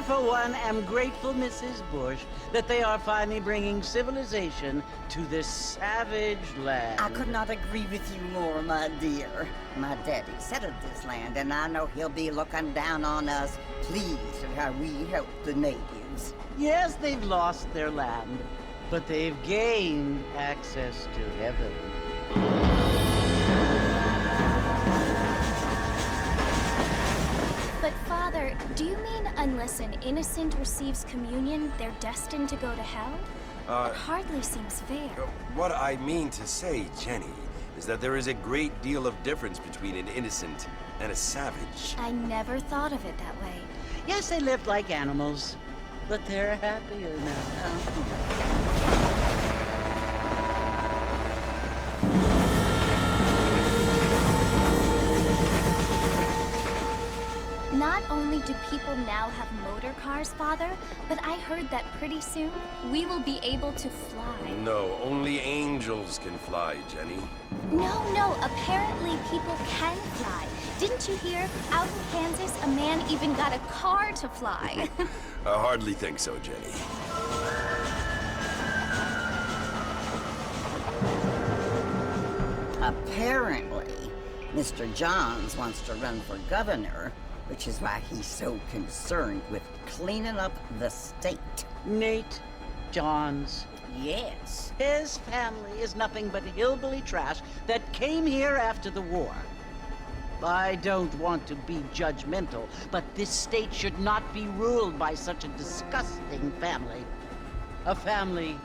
for one, am grateful, Mrs. Bush, that they are finally bringing civilization to this savage land. I could not agree with you more, my dear. My daddy settled this land, and I know he'll be looking down on us, pleased at how we help the natives. Yes, they've lost their land, but they've gained access to heaven. But Father, do you mean unless an innocent receives communion, they're destined to go to hell? It hardly seems fair. What I mean to say, Jenny, is that there is a great deal of difference between an innocent and a savage. I never thought of it that way. Yes, they lived like animals, but they're happier now. Not only do people now have motor cars, Father, but I heard that pretty soon we will be able to fly. No, only angels can fly, Jenny. No, apparently people can fly. Didn't you hear? Out in Kansas, a man even got a car to fly. I hardly think so, Jenny. Apparently, Mr. Johns wants to run for governor, which is why he's so concerned with cleaning up the state. Nate Johns. Yes. His family is nothing but hillbilly trash that came here after the war. I don't want to be judgmental, but this state should not be ruled by such a disgusting family. A family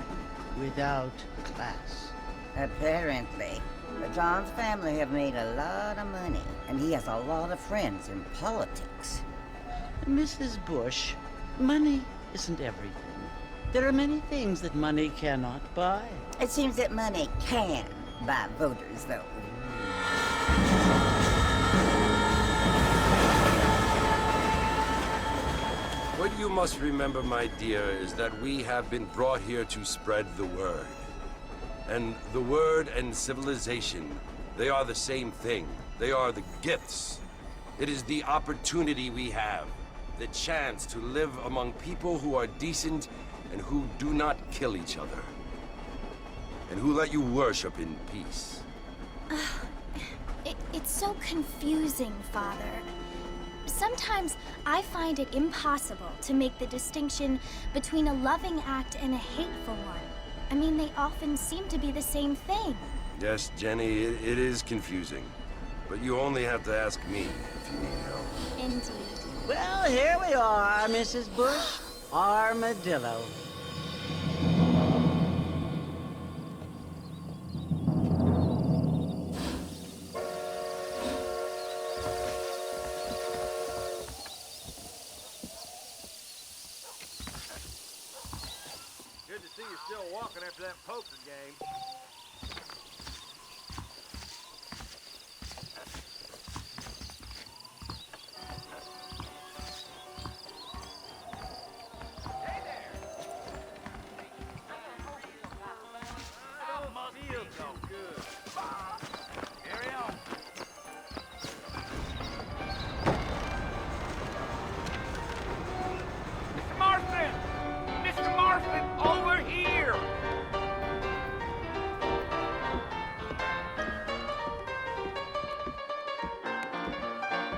without class. Apparently. The Johns family have made a lot of money, and he has a lot of friends in politics. Mrs. Bush, money isn't everything. There are many things that money cannot buy. It seems that money can buy voters, though. What you must remember, my dear, is that we have been brought here to spread the word. And the word and civilization, they are the same thing. They are the gifts. It is the opportunity we have, the chance to live among people who are decent and who do not kill each other. And who let you worship in peace. It's so confusing, Father. Sometimes I find it impossible to make the distinction between a loving act and a hateful one. I mean, they often seem to be the same thing. Yes, Jenny, it is confusing. But you only have to ask me if you need help. Indeed. Well, here we are, Mrs. Bush. Armadillo. Good to see you still walking after that poker game. Hey there! Feels so good. Carry on. Mr. Marston! Mr. Marston, over here!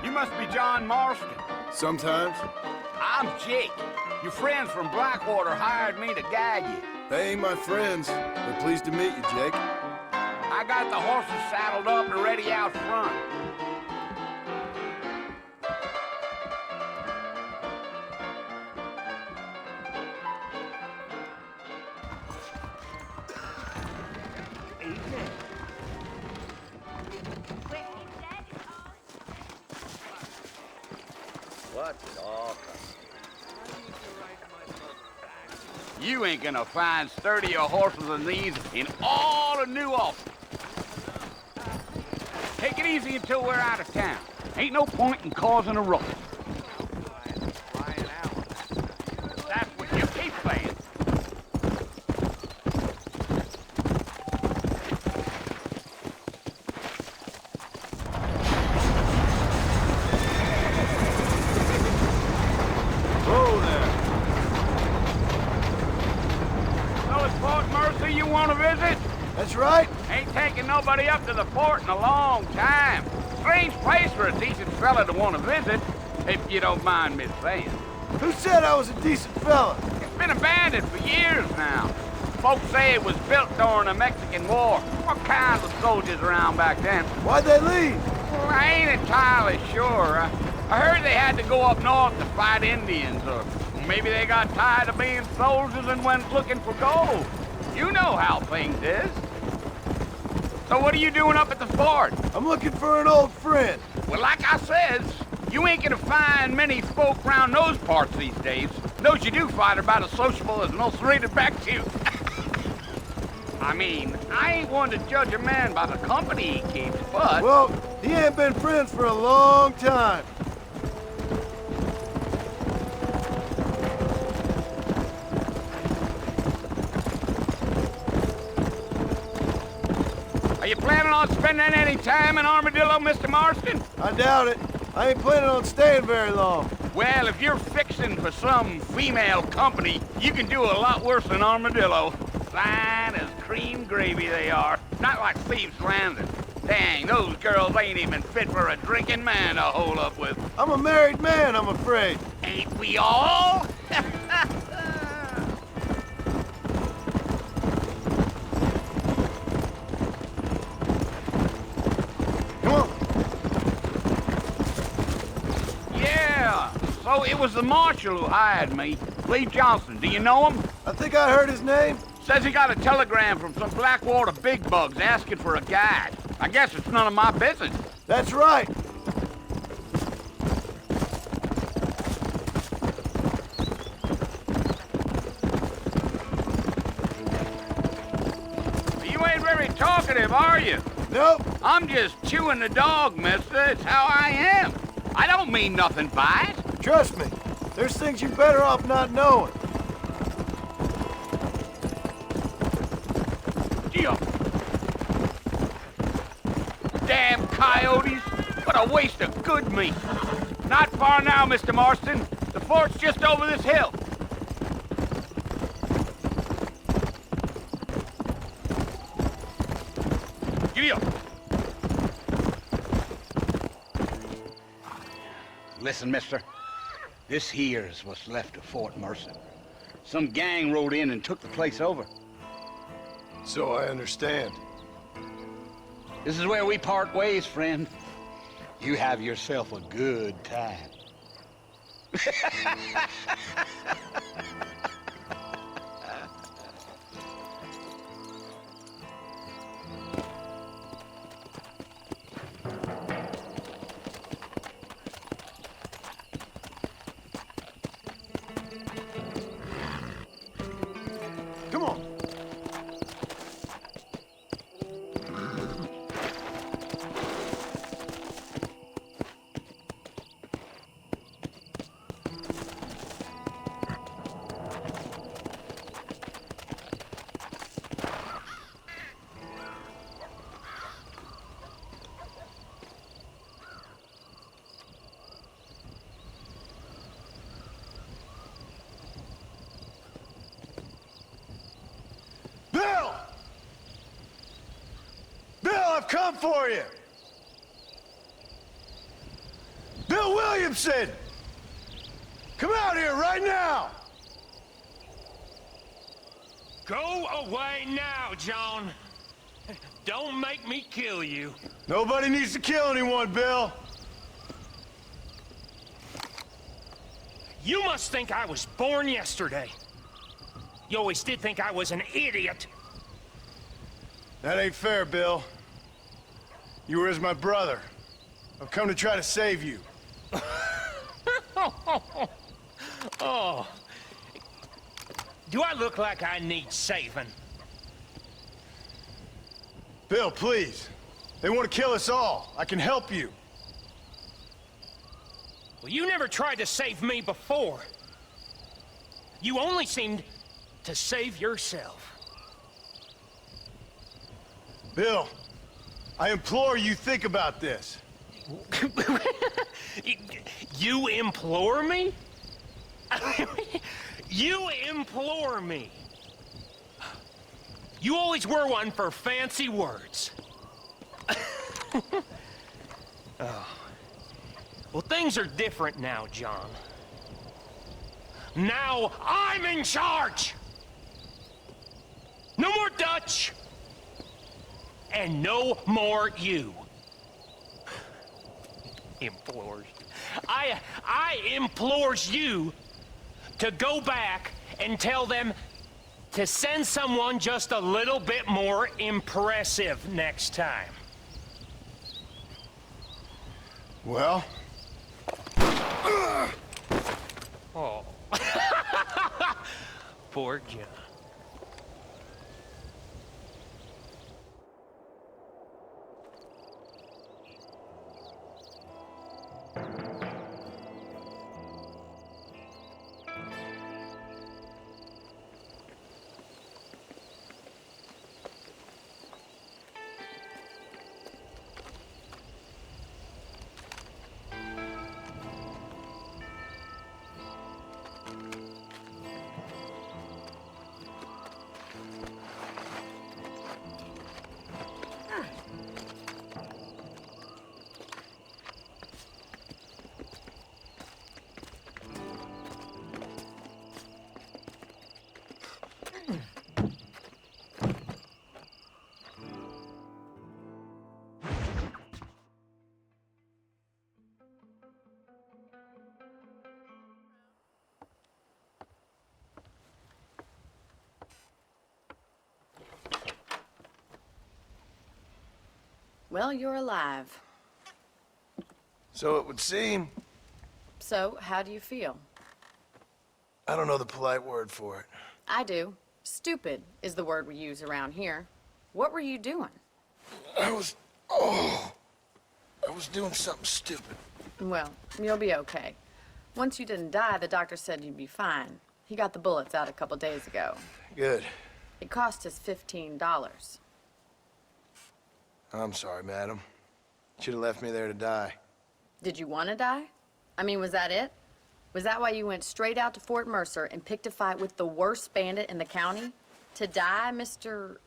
You must be John Marston. Sometimes. I'm Jake. Your friends from Blackwater hired me to guide you. They ain't my friends. They're pleased to meet you, Jake. I got the horses saddled up and ready out front. What's it all come? You ain't gonna find sturdier horses than these in all of New Austin. Take it easy until we're out of town. Ain't no point in causing a ruckus. That's what you keep saying. Whoa there. That's right. Ain't taken nobody up to the fort in a long time. Strange place for a decent fella to want to visit, if you don't mind me saying. Who said I was a decent fella? It's been abandoned for years now. Folks say it was built during the Mexican War. What kinds of soldiers around back then? Why'd they leave? Well, I ain't entirely sure. I heard they had to go up north to fight Indians, or maybe they got tired of being soldiers and went looking for gold. You know how things is. So what are you doing up at the fort? I'm looking for an old friend. Well, like I says, you ain't gonna find many folk around those parts these days. Those you do find are about as sociable as an old serrated back tooth. I mean, I ain't one to judge a man by the company he keeps, but... Well, he ain't been friends for a long time. Are you planning on spending any time in Armadillo, Mr. Marston? I doubt it. I ain't planning on staying very long. Well, if you're fixing for some female company, you can do a lot worse than Armadillo. Fine as cream gravy they are. Not like Thieves' Landing. Dang, those girls ain't even fit for a drinking man to hole up with. I'm a married man, I'm afraid. Ain't we all? Come on. Yeah, so it was the marshal who hired me. Lee Johnson, do you know him? I think I heard his name. Says he got a telegram from some Blackwater big bugs asking for a guide. I guess it's none of my business. That's right. You ain't very talkative, are you? Nope. I'm just chewing the dog, mister. It's how I am. I don't mean nothing by it. Trust me. There's things you're better off not knowing. Deal. Damn coyotes. What a waste of good meat. Not far now, Mr. Marston. The fort's just over this hill. Giddy up. Listen, mister. This here's what's left of Fort Mercer. Some gang rode in and took the place over. So I understand. This is where we part ways, friend. You have yourself a good time. Come on. Bill! Bill, I've come for you! Bill Williamson! Come out here right now! Go away now, John. Don't make me kill you. Nobody needs to kill anyone, Bill. You must think I was born yesterday. You always did think I was an idiot. That ain't fair, Bill. You were as my brother. I've come to try to save you. Oh. Do I look like I need saving? Bill, please. They want to kill us all. I can help you. Well, you never tried to save me before. You only seemed to save yourself. Bill, I implore you think about this. You implore me? You implore me? You always were one for fancy words. Oh. Well, things are different now, John. Now I'm in charge! No more Dutch! And no more you. Implores. I implores you to go back and tell them to send someone just a little bit more impressive next time. Well? Oh. Poor John. Well, you're alive. So it would seem. So, how do you feel? I don't know the polite word for it. I do. Stupid is the word we use around here. What were you doing? I was doing something stupid. Well, you'll be okay. Once you didn't die, the doctor said you'd be fine. He got the bullets out a couple days ago. Good. It cost us $15. I'm sorry, madam. Should have left me there to die. Did you want to die? I mean, was that it? Was that why you went straight out to Fort Mercer and picked a fight with the worst bandit in the county? To die, Mr.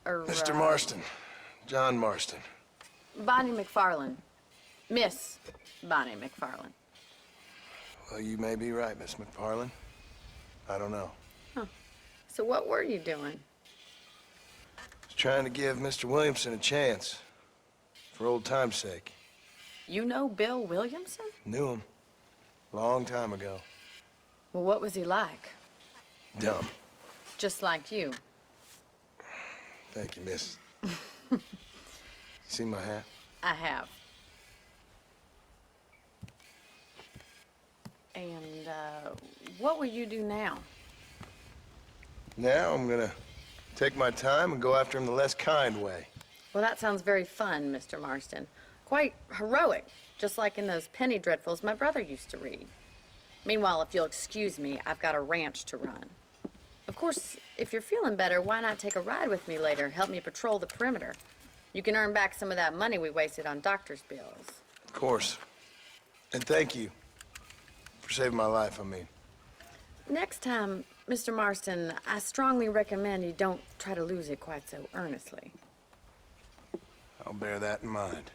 Mr. Marston. John Marston. Bonnie McFarland. Miss Bonnie McFarland. Well, you may be right, Miss McFarland. I don't know. Huh. So what were you doing? I was trying to give Mr. Williamson a chance. For old time's sake. You know Bill Williamson? Knew him. Long time ago. Well, what was he like? Dumb. Just like you. Thank you, miss. See my hat? I have. And, what will you do now? Now I'm gonna take my time and go after him the less kind way. Well, that sounds very fun, Mr. Marston. Quite heroic, just like in those penny dreadfuls my brother used to read. Meanwhile, if you'll excuse me, I've got a ranch to run. Of course, if you're feeling better, why not take a ride with me later? Help me patrol the perimeter. You can earn back some of that money we wasted on doctor's bills. Of course. And thank you for saving my life, I mean. Next time, Mr. Marston, I strongly recommend you don't try to lose it quite so earnestly. I'll bear that in mind.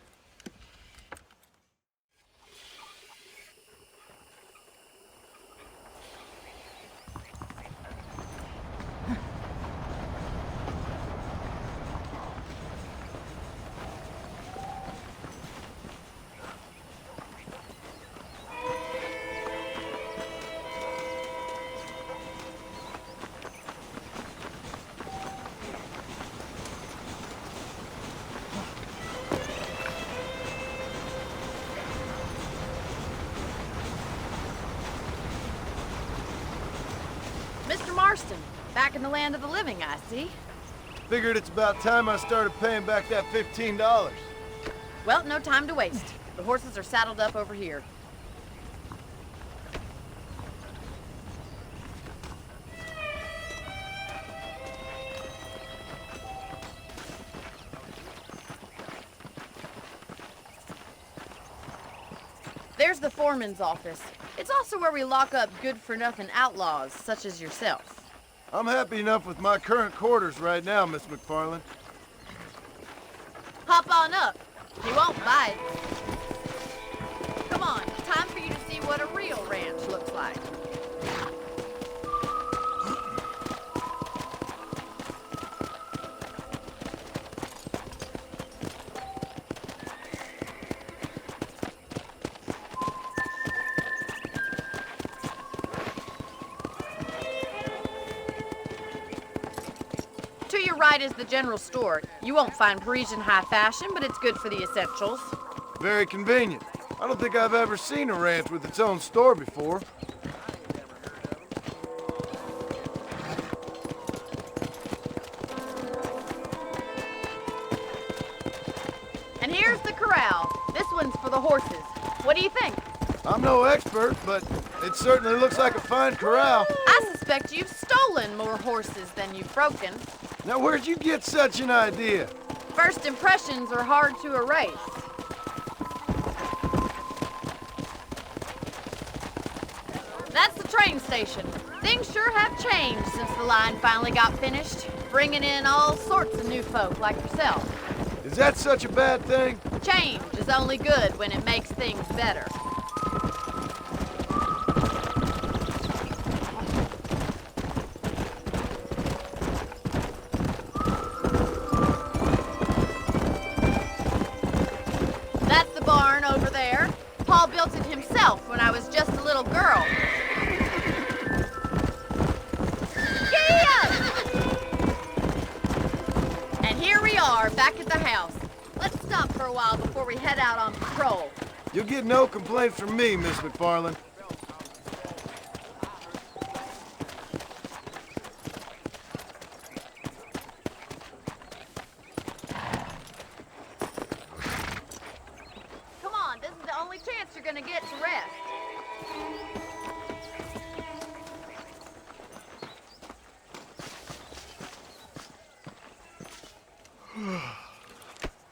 Mr. Marston, back in the land of the living, I see. Figured it's about time I started paying back that $15. Well, no time to waste. The horses are saddled up over here. There's the foreman's office. It's also where we lock up good-for-nothing outlaws, such as yourself. I'm happy enough with my current quarters right now, Miss McFarland. Hop on up. He won't bite. Come on, time for you to see what a real ranch looks like. To your right is the general store. You won't find Parisian high fashion, but it's good for the essentials. Very convenient. I don't think I've ever seen a ranch with its own store before. And here's the corral. This one's for the horses. What do you think? I'm no expert, but it certainly looks like a fine corral. I suspect you've stolen more horses than you've broken. Now, where'd you get such an idea? First impressions are hard to erase. That's the train station. Things sure have changed since the line finally got finished, bringing in all sorts of new folk like yourself. Is that such a bad thing? Change is only good when it makes things better. That's the barn over there. Paul built it himself when I was just a little girl. And here we are, back at the house. Let's stop for a while before we head out on patrol. You'll get no complaints from me, Miss McFarland. Come on, this is the only chance you're gonna get to rest.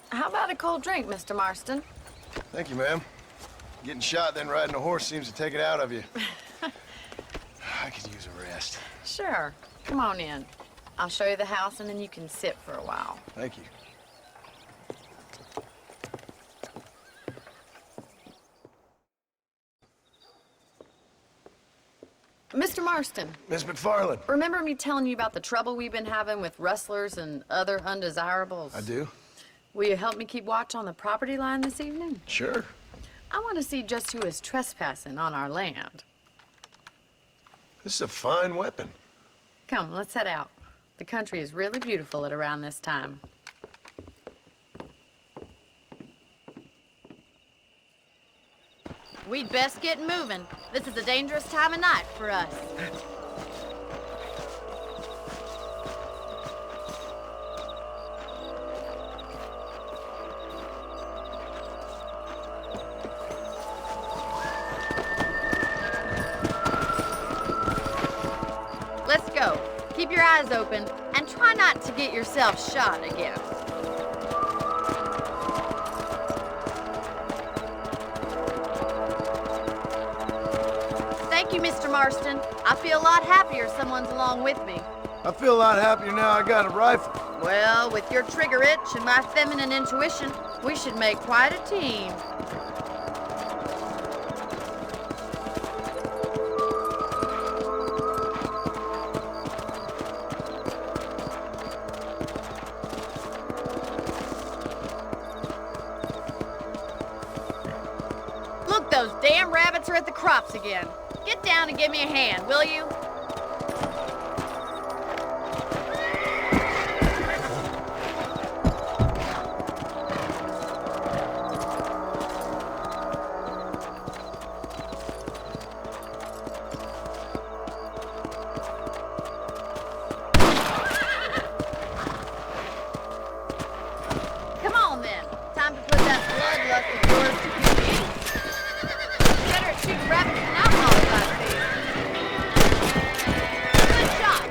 How about a cold drink, Mr. Marston? Thank you, ma'am. Getting shot, then riding a horse seems to take it out of you. I could use a rest. Sure. Come on in. I'll show you the house and then you can sit for a while. Thank you. Mr. Marston, Miss McFarland. remember me telling you about the trouble we've been having with rustlers and other undesirables? I do? Will you help me keep watch on the property line this evening? Sure. I want to see just who is trespassing on our land. This is a fine weapon. Come, let's head out. The country is really beautiful at around this time. We'd best get moving. This is a dangerous time of night for us. Let's go. Keep your eyes open and try not to get yourself shot again. Thank you, Mr. Marston. I feel a lot happier someone's along with me. I feel a lot happier now I got a rifle. Well, with your trigger itch and my feminine intuition, we should make quite a team. Look, those damn rabbits are at the crops again. Get down and give me a hand, will you? Come on, then. Time to put that bloodlust of yours to good use. Better at shooting rabbits than outlaws, I see. Good shot.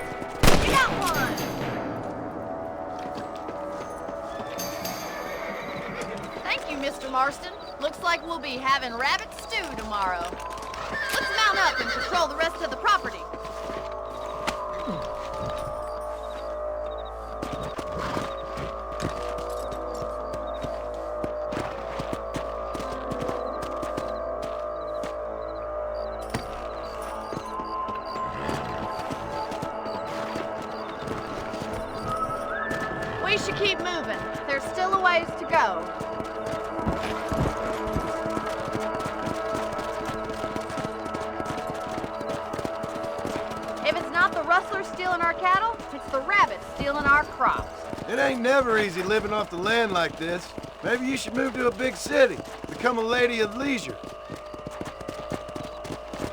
You got one. Thank you, Mr. Marston. Looks like we'll be having rabbit stew tomorrow. Let's mount up and patrol the rest of the property. keep moving. There's still a ways to go. If it's not the rustlers stealing our cattle, it's the rabbits stealing our crops. It ain't never easy living off the land like this. Maybe you should move to a big city. Become a lady of leisure.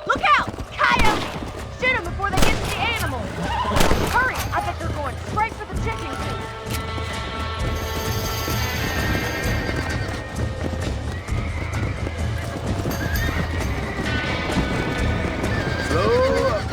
Look out! Coyotes! Shoot them before they get to the animals! Hurry! I bet they're going straight for the chicken coop. Slow up.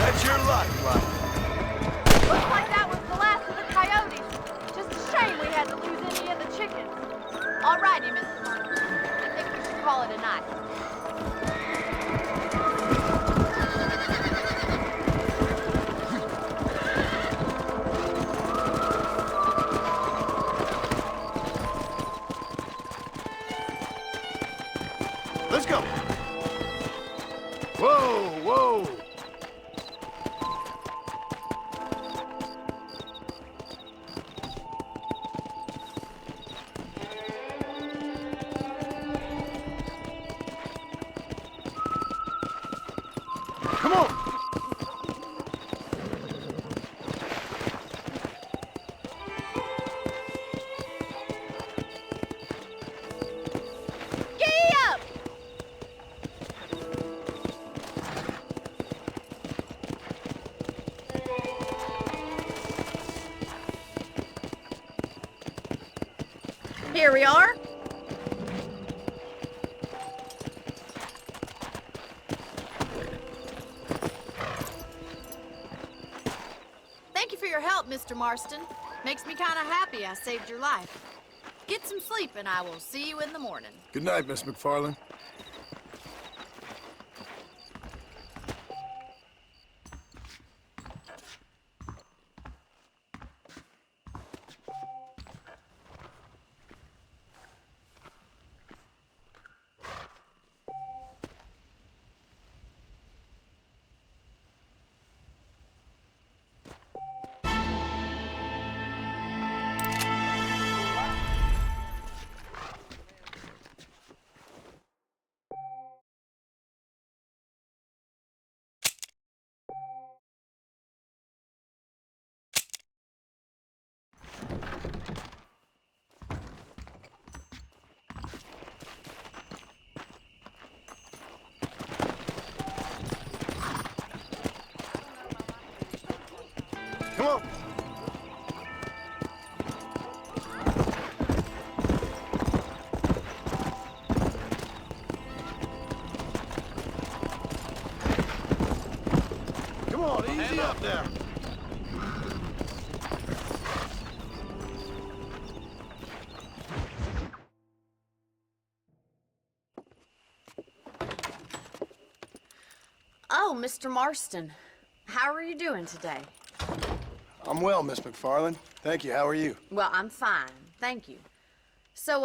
That's your luck, Mike. Looks like that was the last of the coyotes. Just a shame we had to lose any of the chickens. All righty, Mr. Martin. I think we should call it a night. Let's go. Whoa, whoa. Come on. Giddy up! Here we are. Thank you for your help, Mr. Marston. Makes me kind of happy I saved your life. Get some sleep and I will see you in the morning. Good night, Miss McFarland. Come on. Come on, easy up there. Oh, Mr. Marston. How are you doing today? I'm well, Miss McFarland. Thank you. How are you? Well, I'm fine. Thank you. So,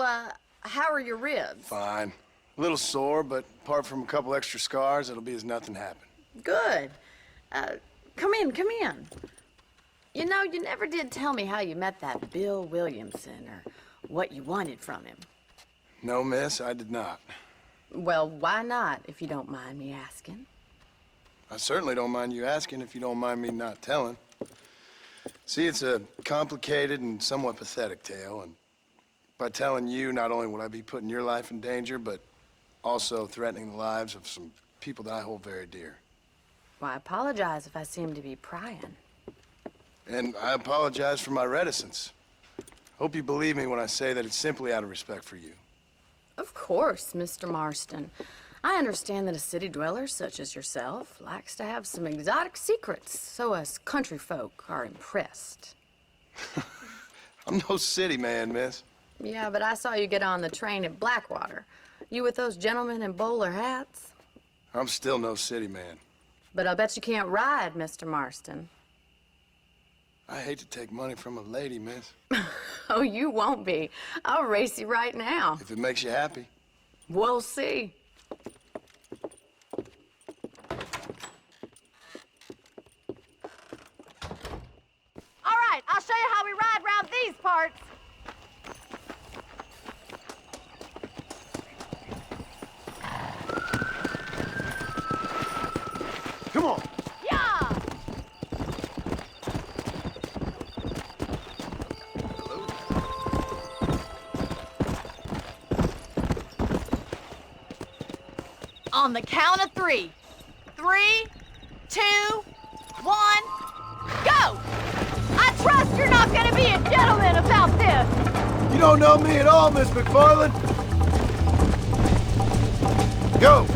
how are your ribs? Fine. A little sore, but apart from a couple extra scars, it'll be as nothing happened. Good. Come in, come in. You know, you never did tell me how you met that Bill Williamson or what you wanted from him. No, miss, I did not. Well, why not, if you don't mind me asking? I certainly don't mind you asking if you don't mind me not telling. See, it's a complicated and somewhat pathetic tale, and by telling you, not only would I be putting your life in danger, but also threatening the lives of some people that I hold very dear. Well, I apologize if I seem to be prying. And I apologize for my reticence. Hope you believe me when I say that it's simply out of respect for you. Of course, Mr. Marston. I understand that a city dweller such as yourself likes to have some exotic secrets, so us country folk are impressed. I'm no city man, miss. Yeah, but I saw you get on the train at Blackwater. You with those gentlemen in bowler hats? I'm still no city man. But I bet you can't ride, Mr. Marston. I hate to take money from a lady, miss. Oh, you won't be. I'll race you right now. If it makes you happy. We'll see. All right, I'll show you how we ride around these parts. Come on. Yeah! On the count of 3. 3, 2, 1, go! I trust you're not gonna be a gentleman about this. You don't know me at all, Miss McFarland. Go!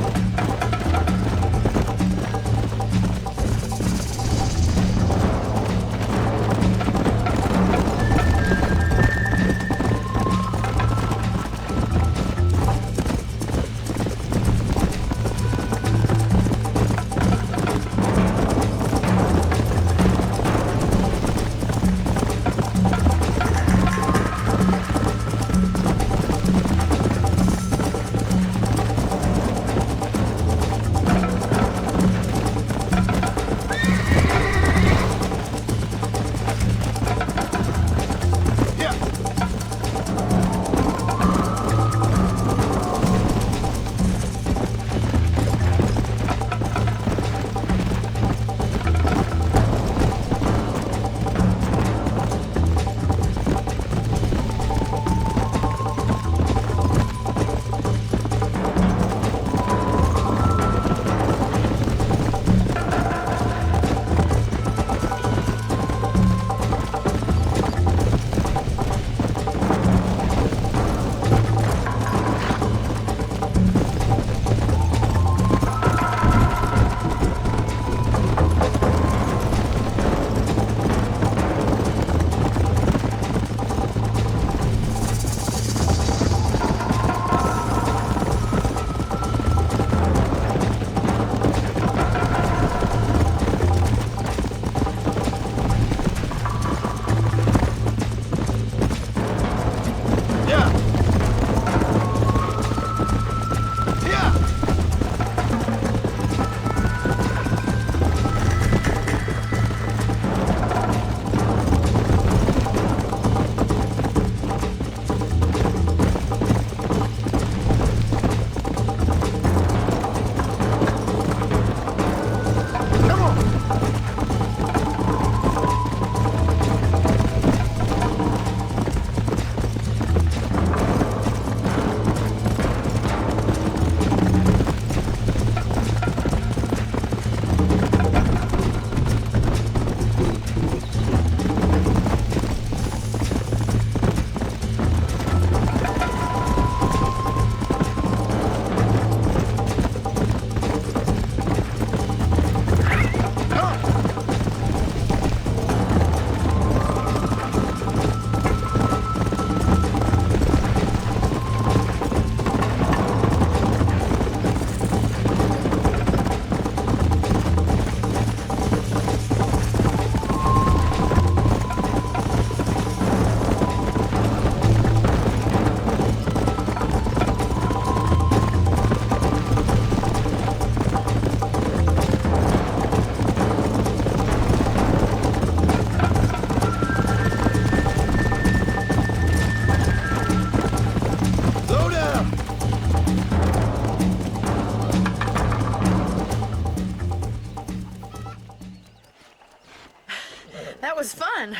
was fun.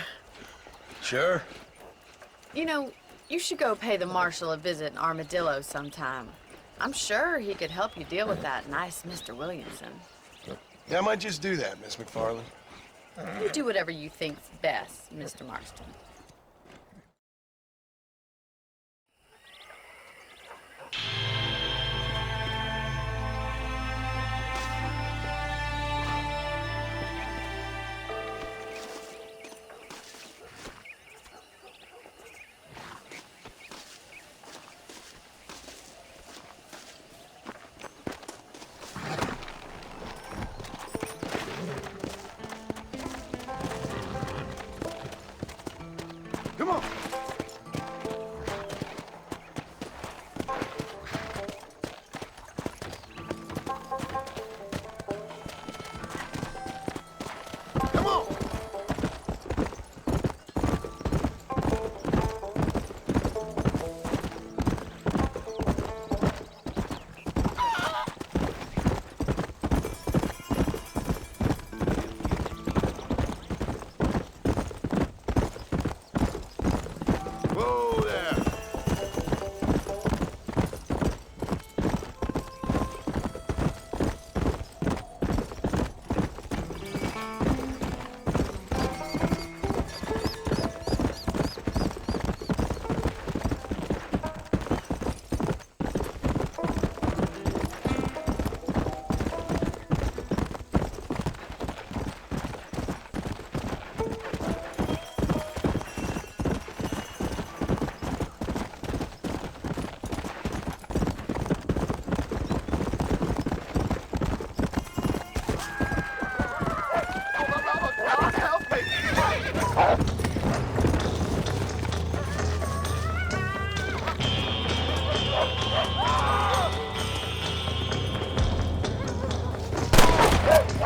Sure. You know, you should go pay the marshal a visit in Armadillo sometime. I'm sure he could help you deal with that nice Mr. Williamson. Yeah, I might just do that, Miss McFarland. You do whatever you think's best, Mr. Marston.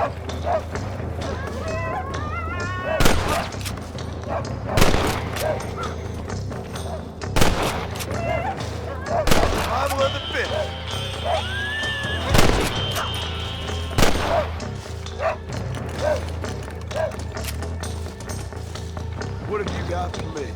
Survival of the fittest. What have you got for me?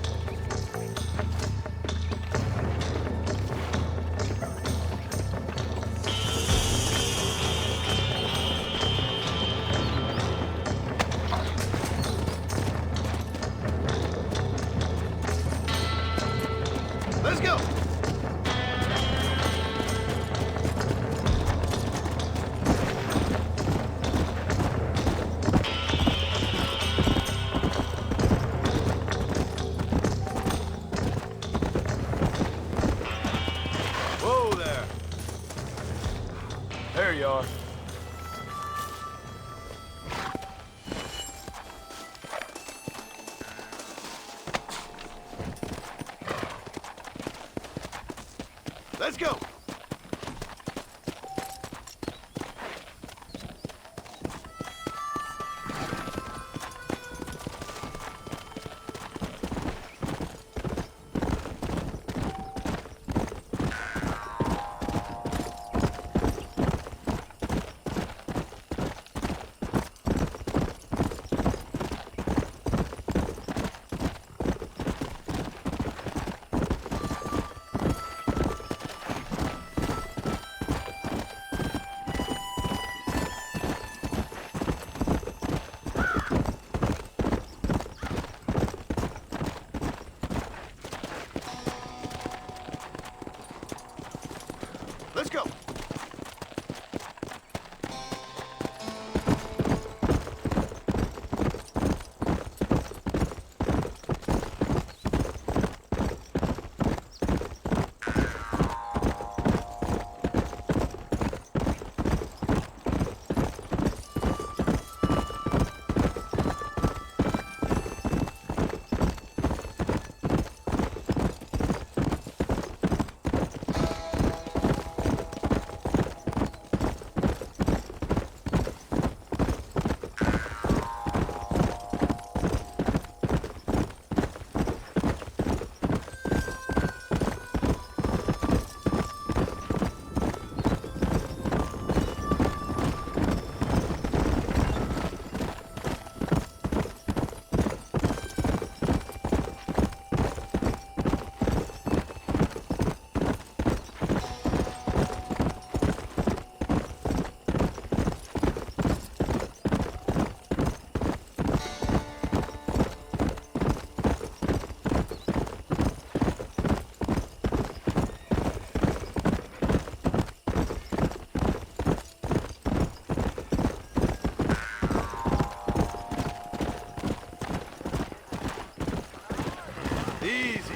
Let's go! Whoa there! There you are. Let's go! Let's go! Easy.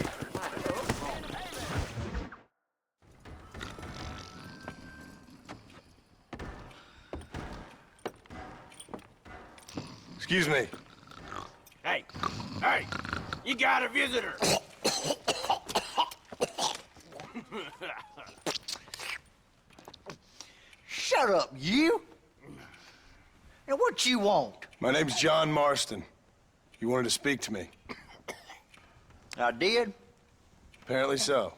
Excuse me. Hey, hey, you got a visitor. Shut up, you! And what you want? My name's John Marston. You wanted to speak to me. I did? Apparently so.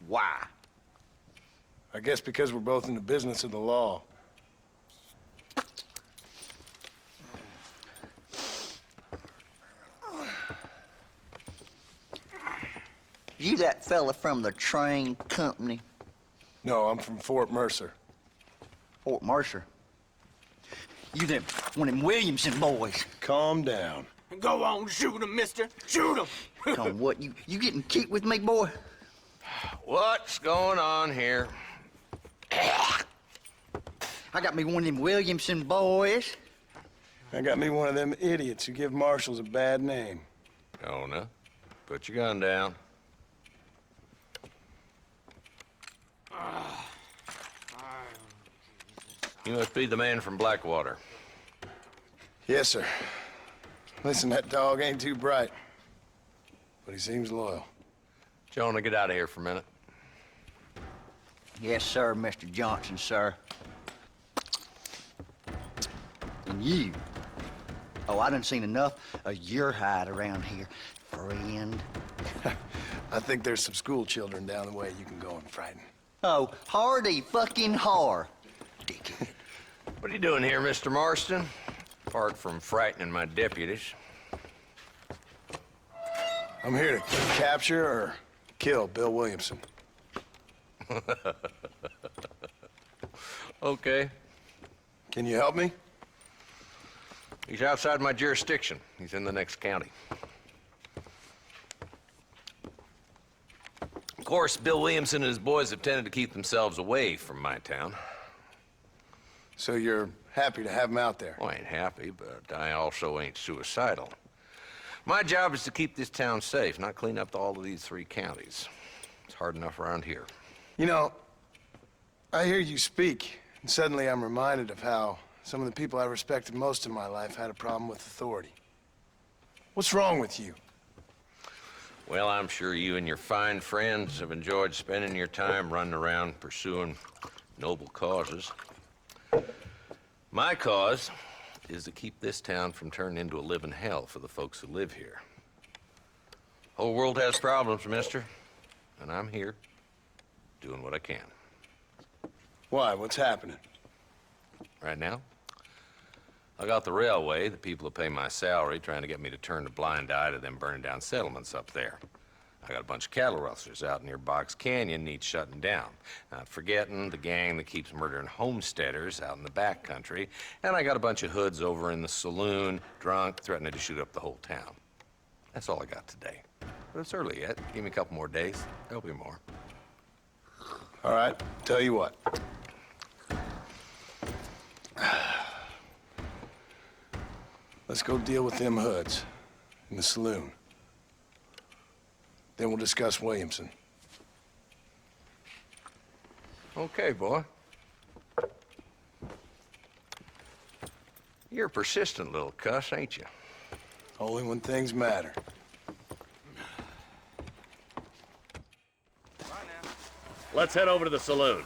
Why? I guess because we're both in the business of the law. You that fella from the train company? No, I'm from Fort Mercer. Fort Mercer? You them, one of them Williamson boys. Calm down. Go on, shoot him, mister. Shoot him. Come on, what, you getting kicked with me, boy? What's going on here? I got me one of them Williamson boys. I got me one of them idiots who give marshals a bad name. Jonah, put your gun down. You must be the man from Blackwater. Yes, sir. Listen, that dog ain't too bright, but he seems loyal. Jonah, get out of here for a minute. Yes, sir, Mr. Johnson, sir. you. Oh, I done seen enough of your hide around here, friend. I think there's some school children down the way you can go and frighten. Oh, hardy fucking har. Dickhead. What are you doing here, Mr. Marston? Apart from frightening my deputies. I'm here to capture or kill Bill Williamson. Okay. Can you help me? He's outside my jurisdiction. He's in the next county. Of course, Bill Williamson and his boys have tended to keep themselves away from my town. So you're happy to have him out there? Well, I ain't happy, but I also ain't suicidal. My job is to keep this town safe, not clean up all of these 3 counties. It's hard enough around here. You know, I hear you speak, and suddenly I'm reminded of how some of the people I respected most in my life had a problem with authority. What's wrong with you? Well, I'm sure you and your fine friends have enjoyed spending your time running around pursuing noble causes. My cause is to keep this town from turning into a living hell for the folks who live here. Whole world has problems, mister, and I'm here doing what I can. Why? What's happening? Right now, I got the railway, the people who pay my salary, trying to get me to turn a blind eye to them burning down settlements up there. I got a bunch of cattle rustlers out near Box Canyon needs shutting down. Not forgetting the gang that keeps murdering homesteaders out in the back country. And I got a bunch of hoods over in the saloon, drunk, threatening to shoot up the whole town. That's all I got today. But it's early yet. Give me a couple more days. There'll be more. All right, tell you what. Let's go deal with them hoods in the saloon. Then we'll discuss Williamson. Okay, boy. You're a persistent little cuss, ain't you? Only when things matter. Let's head over to the saloon.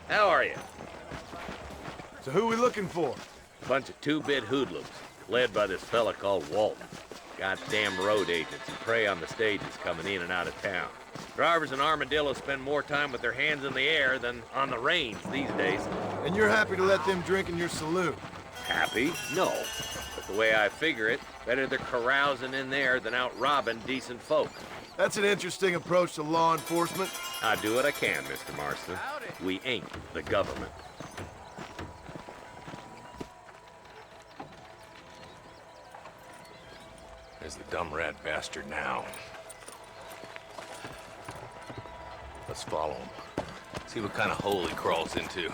How are you? So who are we looking for? Bunch of 2-bit hoodlums, led by this fella called Walton. Goddamn road agents who prey on the stages coming in and out of town. Drivers in Armadillo spend more time with their hands in the air than on the reins these days. And you're happy to let them drink in your saloon? Happy? No. But the way I figure it, better they're carousing in there than out robbing decent folk. That's an interesting approach to law enforcement. I do what I can, Mr. Marston. We ain't the government. There's the dumb rat bastard now. Let's follow him. See what kind of hole he crawls into.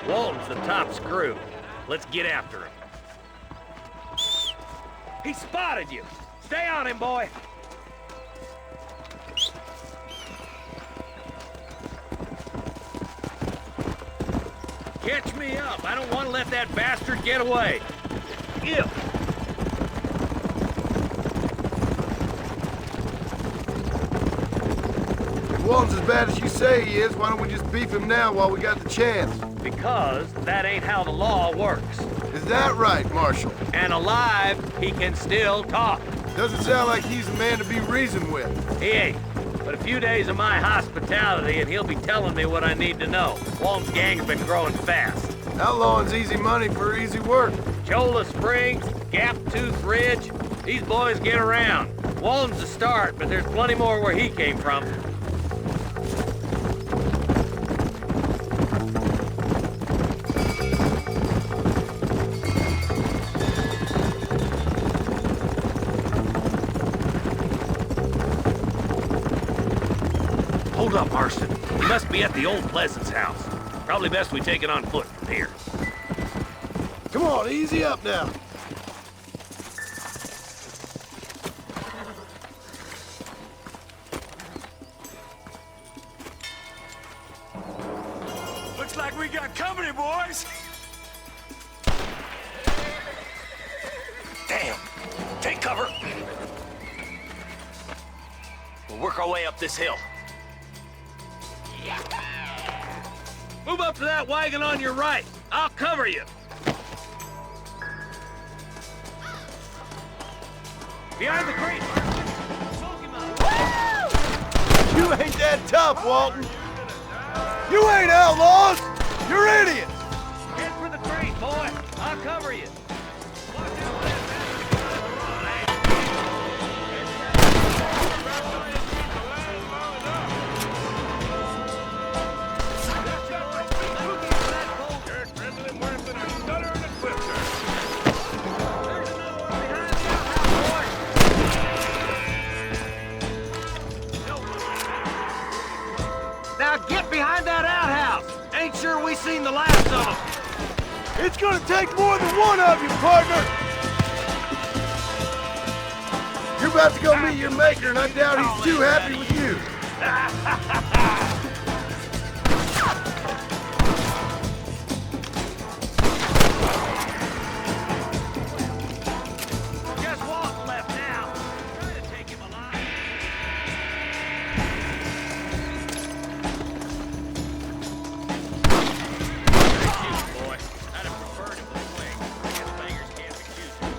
Walton's the top screw. Let's get after him. He spotted you. Stay on him, boy. Catch me up. I don't want to let that bastard get away. Ew. If Walton's as bad as you say he is, why don't we just beef him now while we got the chance? Because that ain't how the law works. Is that right, Marshal? And alive, he can still talk. Doesn't sound like he's a man to be reasoned with. He ain't. But a few days of my hospitality and he'll be telling me what I need to know. Walton's gang's been growing fast. Outlawing's easy money for easy work. Cholla Springs, Gap Tooth Ridge, these boys get around. Walton's the start, but there's plenty more where he came from. Hold up, Marston. We must be at the old Pleasance house. Probably best we take it on foot from here. Come on, easy up now. Looks like we got company, boys. Damn. cover. We'll work our way up this hill. Move up to that wagon on your right. I'll cover you. Behind the crate. You ain't that tough, Walton. You ain't outlaws. You're idiots. Head for the crate, boy. I'll cover you. Now get behind that outhouse. Ain't sure we seen the last of them. It's gonna take more than one of you, partner. You're about to go meet your maker, and I doubt he's too happy with you. Just Walton left now. Try to take him alive. Boy, I'd have preferred him this way. I guess bangers can't be choosers.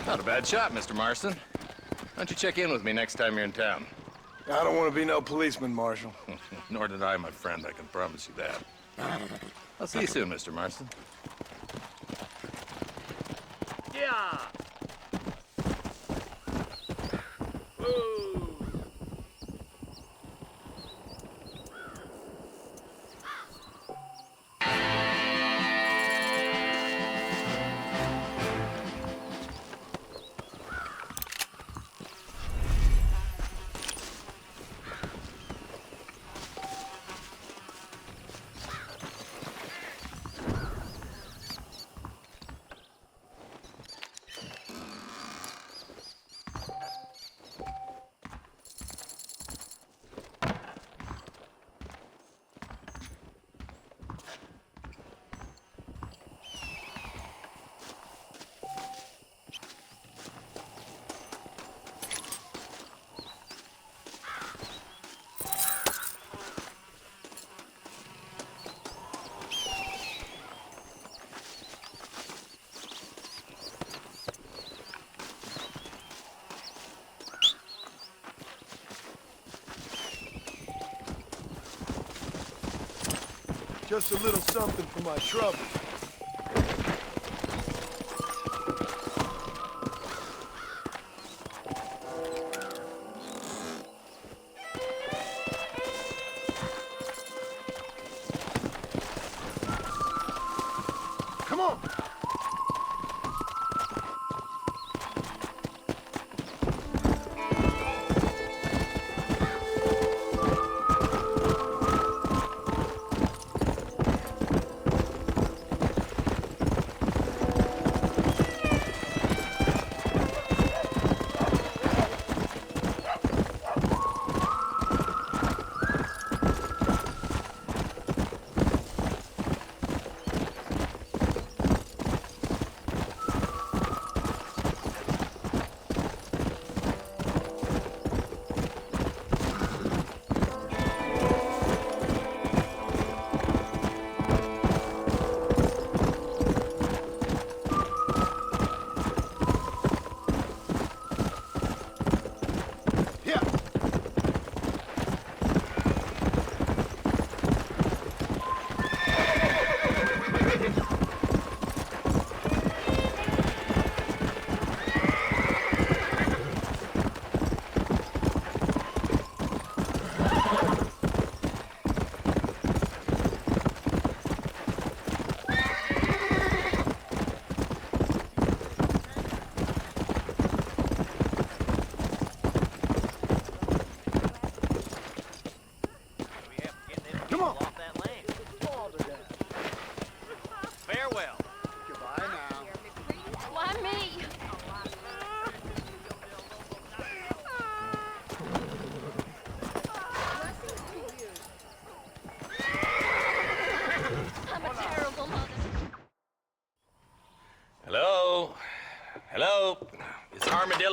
Not a bad shot, Mr. Marston. Why don't you check in with me next time you're in town? I don't want to be no policeman, Marshal. Nor did I, my friend, I can promise you that. I'll see you soon, Mr. Marston. Yeah. Woo. Just a little something for my trouble. Come on.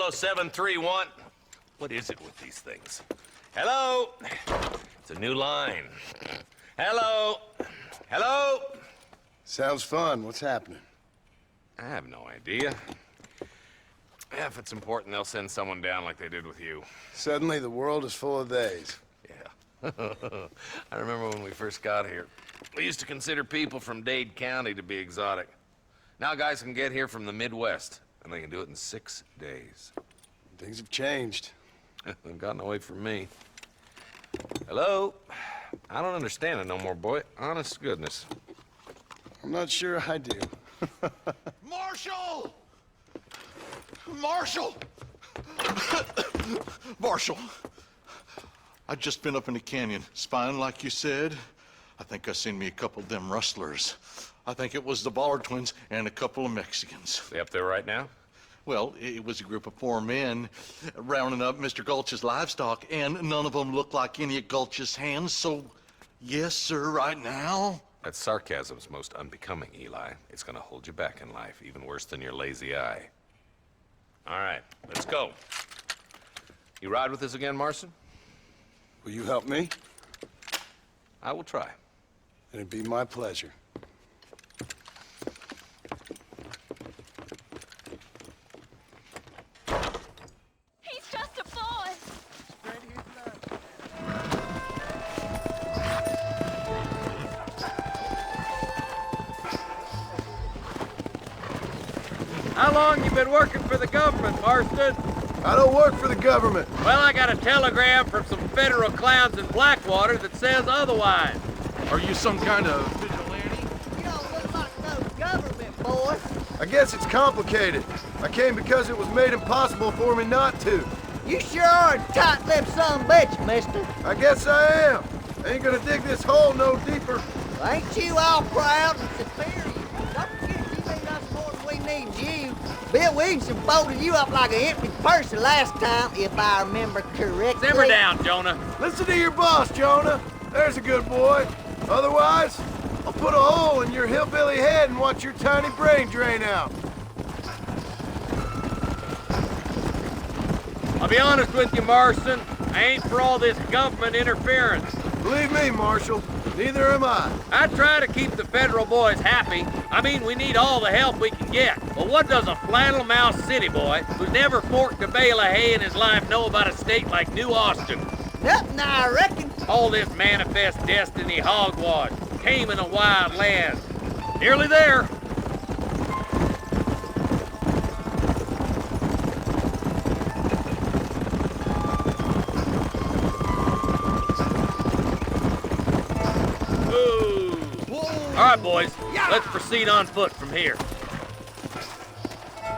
Armadillo 731. What is it with these things? Hello? It's a new line. Hello? Hello? Sounds fun. What's happening? I have no idea. Yeah, if it's important, they'll send someone down like they did with you. Suddenly, the world is full of theys. Yeah. I remember when we first got here. We used to consider people from Dade County to be exotic. Now guys can get here from the Midwest, and they can do it in 6 days. Things have changed. They've gotten away from me. Hello? I don't understand it no more, boy. Honest to goodness. I'm not sure I do. Marshal! Marshal! Marshal! I just been up in the canyon, spying like you said. I think I seen me a couple of them rustlers. I think it was the Ballard twins and a couple of Mexicans. They up there right now? Well, it was a group of 4 men rounding up Mr. Gulch's livestock, and none of them looked like any of Gulch's hands, so yes, sir, right now. That sarcasm's most unbecoming, Eli. It's gonna hold you back in life, even worse than your lazy eye. All right, let's go. You ride with us again, Marston? Will you help me? I will try. It'd be my pleasure. He's just a boy. How long you been working for the government, Marston? I don't work for the government. Well, I got a telegram from some federal clowns in Blackwater that says otherwise. Are you some kind of vigilante? You don't look like no government, boy. I guess it's complicated. I came because it was made impossible for me not to. You sure are a tight-lipped son of a bitch, mister. I guess I am. Ain't gonna dig this hole no deeper. Well, ain't you all proud and superior? Don't forget you need us more than we need you. Bill Williamson folded you up like an empty purse the last time, if I remember correctly. Simmer down, Jonah. Listen to your boss, Jonah. There's a good boy. Otherwise, I'll put a hole in your hillbilly head and watch your tiny brain drain out. I'll be honest with you, Marston. I ain't for all this government interference. Believe me, Marshal, neither am I. I try to keep the federal boys happy. I mean, we need all the help we can get. But what does a flannel-mouthed city boy who's never forked a bale of hay in his life know about a state like New Austin? Nothing, I reckon. All this manifest destiny hogwash, taming a wild land. Nearly there. All right, boys, let's proceed on foot from here.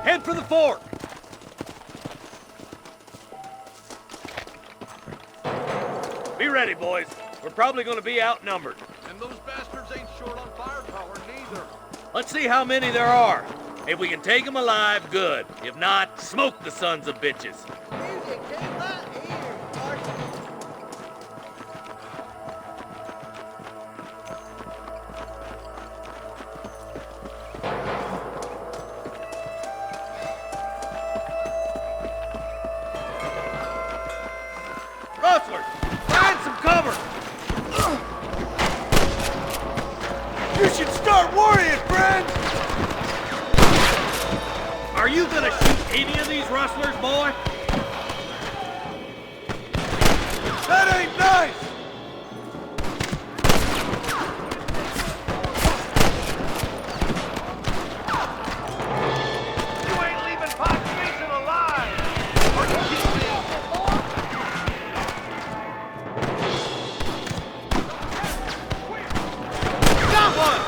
Head for the fort. Be ready, boys. We're probably going to be outnumbered. And those bastards ain't short on firepower, neither. Let's see how many there are. If we can take them alive, good. If not, smoke the sons of bitches. Music to my ears, Marshal. Rustlers, find some cover. You should start worrying, friend! Are you gonna shoot any of these rustlers, boy? That ain't nice! You ain't leaving Pop Mason alive! Are you kidding me? Got one!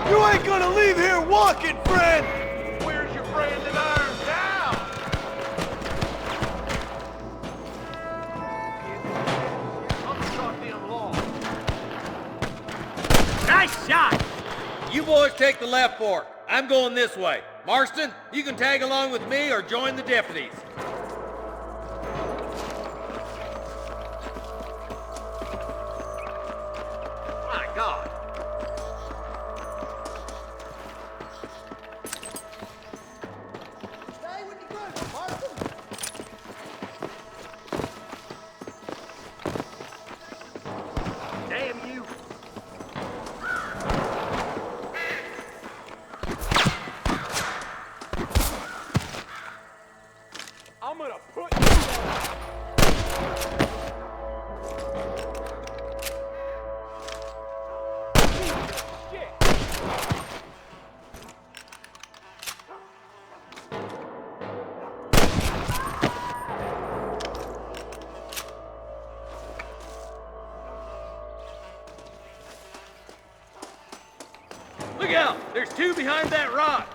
You ain't gonna leave here walking, friend! Where's your branded iron now? I'm goddamn lost. Nice shot! You boys take the left fork. I'm going this way. Marston, you can tag along with me or join the deputies. My God. Look out! There's two behind that rock!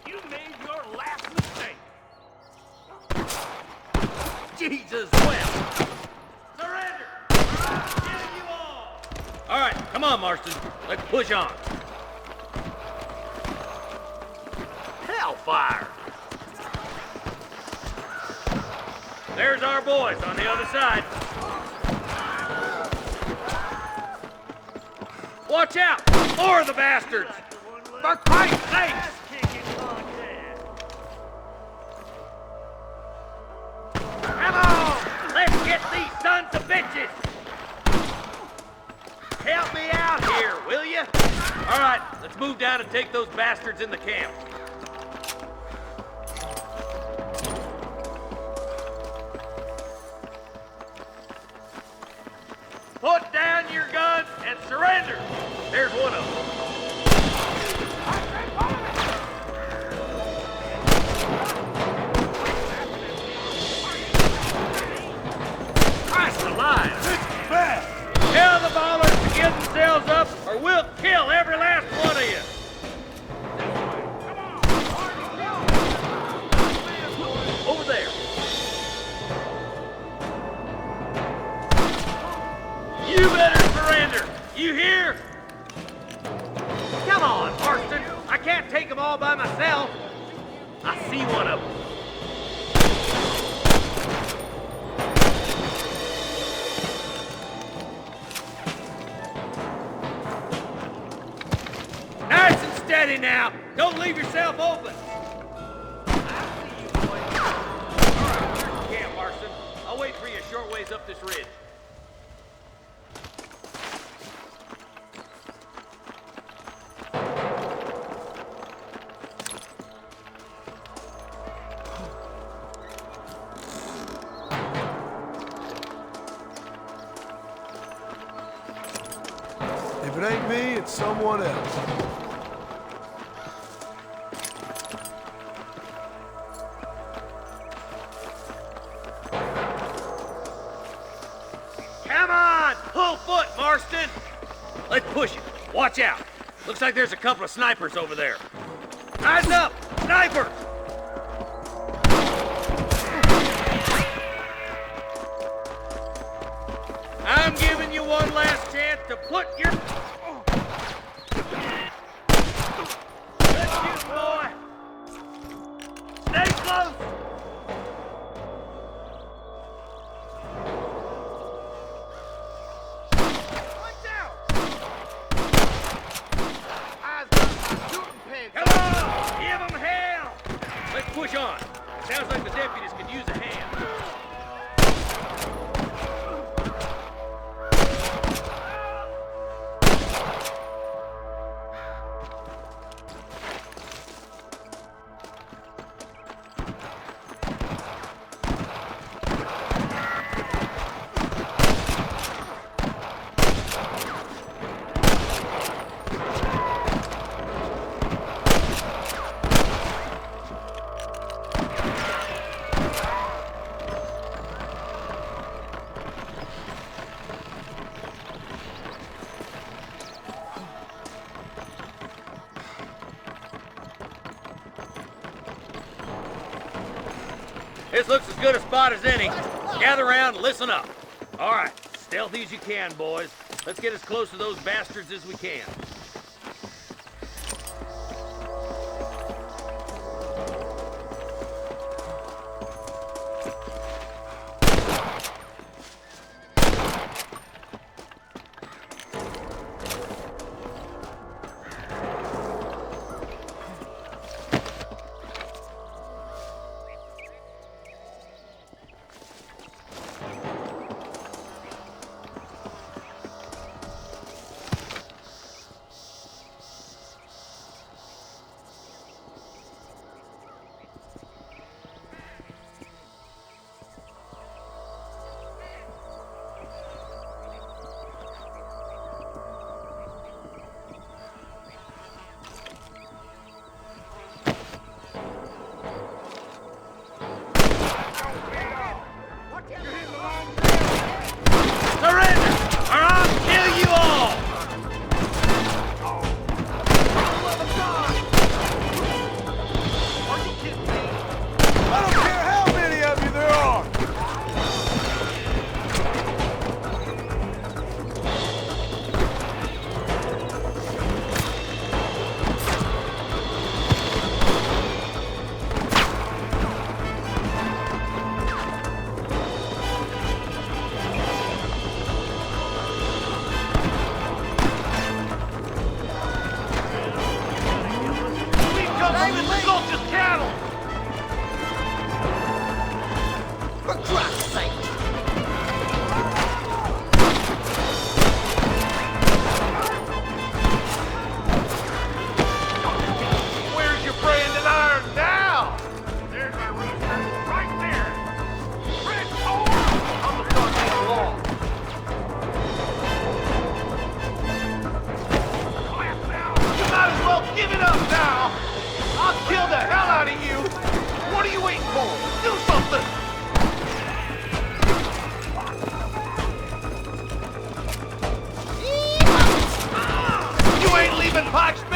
You made your last mistake. Jesus, well! Surrender! I'm killing you all! All right, come on, Marston. Let's push on. Hellfire! There's our boys on the other side. Watch out! More of the bastards! For Christ's sake! Come on! Let's get these sons of bitches! Help me out here, will you? All right, let's move down and take those bastards in the camp. Put down your guns and surrender! There's one of them. Christ alive! It's bad! Tell the ballers to get themselves up, or we'll kill every last one of you! Over there. You better surrender! You hear? Come on, Marston! I can't take them all by myself! I see one of them. Nice and steady now! Don't leave yourself open! I see you, boy. All right, where's the camp, Marston? I'll wait for you a short ways up this ridge. If it ain't me, it's someone else. Come on! Full foot, Marston! Let's push it. Watch out. Looks like there's a couple of snipers over there. Eyes up! Snipers! I'm giving you one last chance to put your... Good shoot, boy! Stay close! Watch out! Come on! Give them hell! Let's push on. Sounds like the deputies could use a hand. This looks as good a spot as any. Gather around and listen up. All right, stealthy as you can, boys. Let's get as close to those bastards as we can.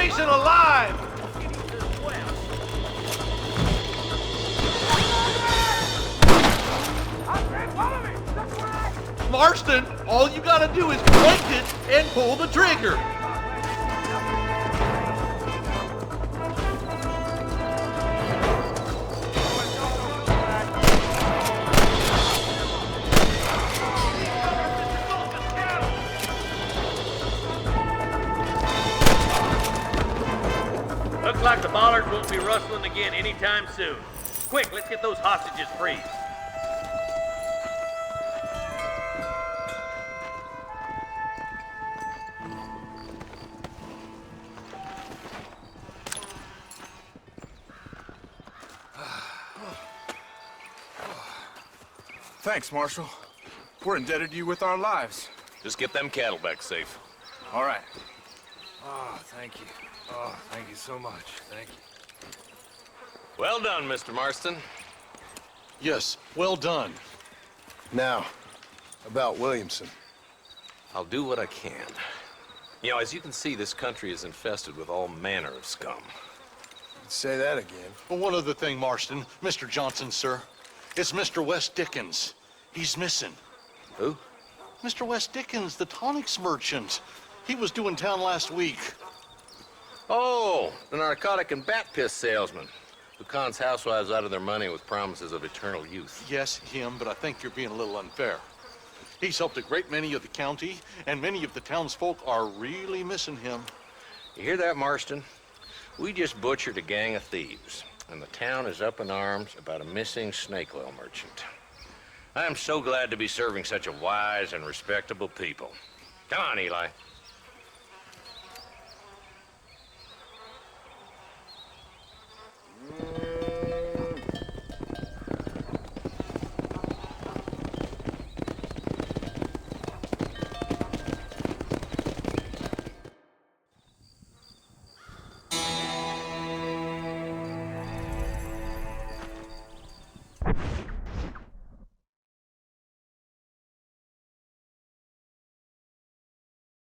Mason alive! Marston, all you gotta do is point it and pull the trigger. Looks like the bollards won't be rustling again anytime soon. Quick, let's get those hostages free. Thanks, Marshal. We're indebted to you with our lives. Just get them cattle back safe. All right. Oh, thank you. Oh, thank you so much. Thank you. Well done, Mr. Marston. Yes, well done. Now, about Williamson. I'll do what I can. You know, as you can see, this country is infested with all manner of scum. Say that again. Well, one other thing, Marston. Mr. Johnson, sir. It's Mr. Wes Dickens. He's missing. Who? Mr. Wes Dickens, the tonics merchant. He was due in town last week. Oh, the narcotic and bat piss salesman who cons housewives out of their money with promises of eternal youth. Yes, him, but I think you're being a little unfair. He's helped a great many of the county, and many of the townsfolk are really missing him. You hear that, Marston? We just butchered a gang of thieves, and the town is up in arms about a missing snake oil merchant. I am so glad to be serving such a wise and respectable people. Come on, Eli.